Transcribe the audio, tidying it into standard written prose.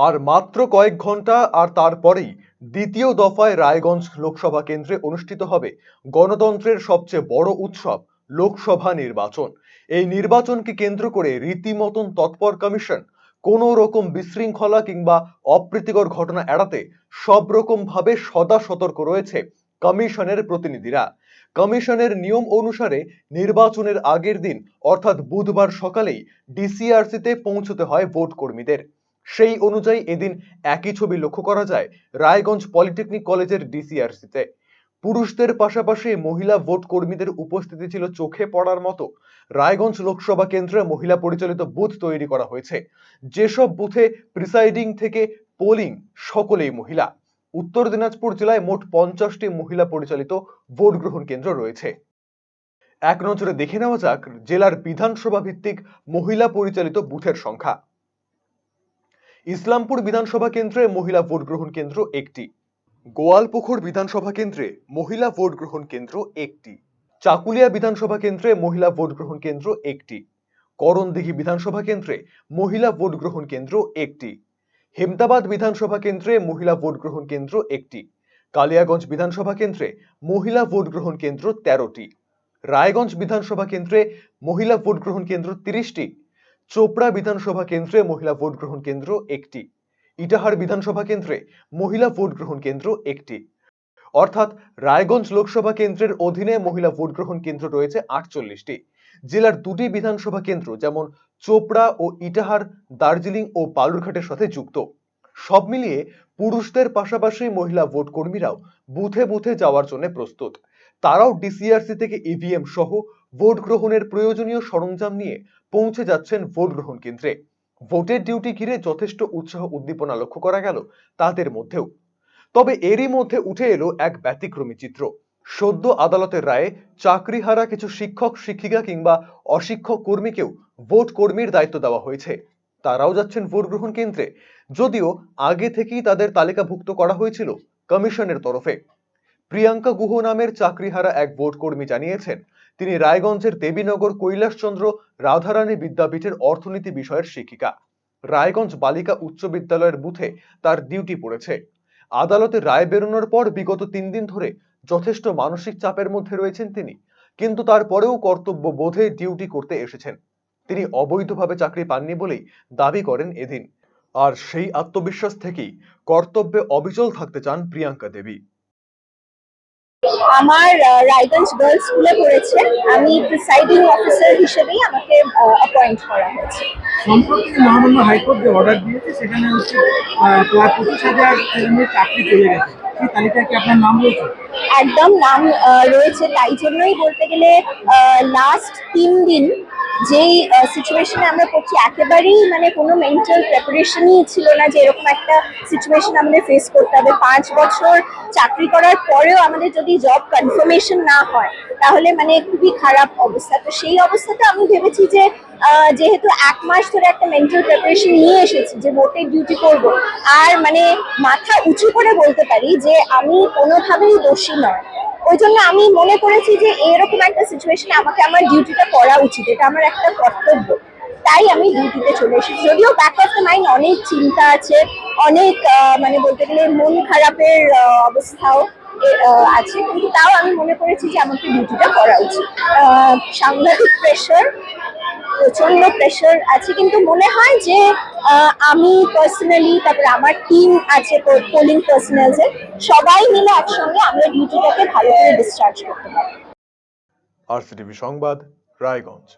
আর মাত্র কয়েক ঘন্টা আর তারপরেই দ্বিতীয় দফায় রায়গঞ্জ লোকসভা কেন্দ্রে অনুষ্ঠিত হবে গণতন্ত্রের সবচেয়ে বড় উৎসব লোকসভা নির্বাচন। এই নির্বাচনকে কেন্দ্র করে রীতিমতন তৎপর কমিশন। কোনো রকম বিশৃঙ্খলা কিংবা অপ্রীতিকর ঘটনা এড়াতে সব রকম ভাবে সদা সতর্ক রয়েছে কমিশনের প্রতিনিধিরা। কমিশনের নিয়ম অনুসারে নির্বাচনের আগের দিন অর্থাৎ বুধবার সকালেই ডিসিআরসিতে পৌঁছতে হয় ভোট কর্মীদের। সেই অনুযায়ী এদিন একই ছবি লক্ষ্য করা যায় রায়গঞ্জ পলিটেকনিক কলেজের ডিসিআরসিতে। পুরুষদের পাশাপাশি মহিলা ভোট কর্মীদের উপস্থিতি ছিল চোখে পড়ার মতো। রায়গঞ্জ লোকসভা কেন্দ্রে মহিলা পরিচালিত বুথ তৈরি করা হয়েছে। যেসব বুথে প্রিসাইডিং থেকে পোলিং সকলেই মহিলা। উত্তর দিনাজপুর জেলায় মোট 50টি মহিলা পরিচালিত ভোট গ্রহণ কেন্দ্র রয়েছে। এক নজরে দেখে নেওয়া যাক জেলার বিধানসভা ভিত্তিক মহিলা পরিচালিত বুথের সংখ্যা। ইসলামপুর বিধানসভা কেন্দ্রে মহিলা ভোট গ্রহণ কেন্দ্র একটি, গোয়ালপুকুর বিধানসভা কেন্দ্রে মহিলা ভোট গ্রহণ কেন্দ্র একটি, চাকুলিয়া বিধানসভা কেন্দ্রে মহিলা ভোট গ্রহণ কেন্দ্র একটি, করণদিঘি বিধানসভা কেন্দ্রে মহিলা ভোট গ্রহণ কেন্দ্র একটি, হেমতাবাদ বিধানসভা কেন্দ্রে মহিলা ভোট গ্রহণ কেন্দ্র একটি, কালিয়াগঞ্জ বিধানসভা কেন্দ্রে মহিলা ভোট গ্রহণ কেন্দ্র 13টি, রায়গঞ্জ বিধানসভা কেন্দ্রে মহিলা ভোট গ্রহণ কেন্দ্র 30টি, চোপড়া বিধানসভা কেন্দ্রে মহিলা ভোট গ্রহণ কেন্দ্র একটি, ইটাহার বিধানসভা কেন্দ্রে মহিলা ভোট গ্রহণ কেন্দ্র একটি। অর্থাৎ রায়গঞ্জ লোকসভা কেন্দ্রের অধীনে মহিলা ভোট গ্রহণ কেন্দ্র রয়েছে 48টি। জেলার দুটি বিধানসভা কেন্দ্র যেমন চোপড়া ও ইটাহার দার্জিলিং ও বালুরঘাটের সাথে যুক্ত। সব মিলিয়ে পুরুষদের পাশাপাশি মহিলা ভোট কর্মীরাও বুথে বুথে যাওয়ার জন্য প্রস্তুত। তারাও ডিসিআরসি থেকে ইভিএম সহ ভোট গ্রহণের প্রয়োজনীয় সরঞ্জাম নিয়ে পৌঁছে যাচ্ছেন ভোট গ্রহণ কেন্দ্রে। ভোটের ডিউটি ঘিরে যথেষ্ট উৎসাহ উদ্দীপনা লক্ষ্য করা গেল তাদের মধ্যেও। তবে এরই মধ্যে উঠে এলো এক ব্যতিক্রমী চিত্র। সদ্য আদালতের রায়ে চাকরিহারা কিছু শিক্ষক শিক্ষিকা কিংবা অশিক্ষক কর্মীকেও ভোট কর্মীর দায়িত্ব দেওয়া হয়েছে। তারাও যাচ্ছেন ভোট গ্রহণ কেন্দ্রে, যদিও আগে থেকেই তাদের তালিকাভুক্ত করা হয়েছিল কমিশনের তরফে। প্রিয়াঙ্কা গুহ নামের চাকরিহারা এক ভোট কর্মী জানিয়েছেন তিনি রায়গঞ্জের দেবীনগর কৈলাসচন্দ্র রাধারানী বিদ্যাপীঠের অর্থনীতি বিষয়ের শিক্ষিকা। রায়গঞ্জ বালিকা উচ্চ বিদ্যালয়ের বুথে তার ডিউটি পড়েছে। আদালতের রায় বেরোনোর পর বিগত 3 দিন ধরে যথেষ্ট মানসিক চাপের মধ্যে রয়েছেন তিনি, কিন্তু তারপরেও কর্তব্য বোধে ডিউটি করতে এসেছেন। তিনি অবৈধভাবে চাকরি পাননি বলেই দাবি করেন এদিন। আর সেই আত্মবিশ্বাস থেকেই কর্তব্যে অবিচল থাকতে চান প্রিয়াঙ্কা দেবী। আমার রায়গঞ্জ গার্লস স্কুলে পড়েছে। আমি প্রিসাইডিং অফিসার হিসেবেই আমাকে অ্যাপয়েন্ট করা হয়েছে। সম্প্রতি মহামান্য হাইকোর্ট যে অর্ডার দিয়েছে সেখানে হচ্ছে প্রায় 25,000 ছেলেমেয়ের চাকরি চলে গেছে, সেই তালিকায় কি আপনার নাম রয়েছে? একদম নাম রয়েছে। তাই জন্যই বলতে গেলে লাস্ট 3 দিন যেই সিচুয়েশনে আমরা পড়ছি, একেবারেই মানে কোনো মেন্টাল প্রিপারেশনই ছিল না যে এরকম একটা সিচুয়েশন আমাদের ফেস করতে হবে। 5 বছর চাকরি করার পরেও আমাদের যদি জব কনফার্মেশন না হয় তাহলে মানে খুবই খারাপ অবস্থা। তো সেই অবস্থাতে আমি ভেবেছি যে যেহেতু 1 মাস ধরে একটা মেন্টাল প্রিপারেশন নিয়ে এসেছি যে ভোটের ডিউটি করব, আর মানে মাথা উঁচু করে বলতে পারি যে আমি কোনোভাবেই দোষী নয়। ওই জন্য আমি মনে করেছি যে এরকম একটা সিচুয়েশনে আমাকে আমার ডিউটিটা করা উচিত, এটা আমার একটা কর্তব্য। তাই আমি ডিউটিতে চলে এসেছি। যদিও ব্যাক অফ দ্য মাইন্ড অনেক চিন্তা আছে, অনেক মানে বলতে গেলে মন খারাপের অবস্থাও আছে, কিন্তু তাও আমি মনে করেছি যে আমাকে ডিউটিটা করা উচিত। সাংঘাতিক প্রেশার, প্রচন্ড প্রেশার আছে, কিন্তু মনে হয় যে আমি পার্সোনালি, তারপরে আমার টিম আছে পোলিং পার্সোনালসের, সবাই মিলে একসঙ্গে আমরা ডিউটিটাকে ভালো করে ডিসচার্জ করতে পারি। আরসিটিভি সংবাদ, রায়গঞ্জ।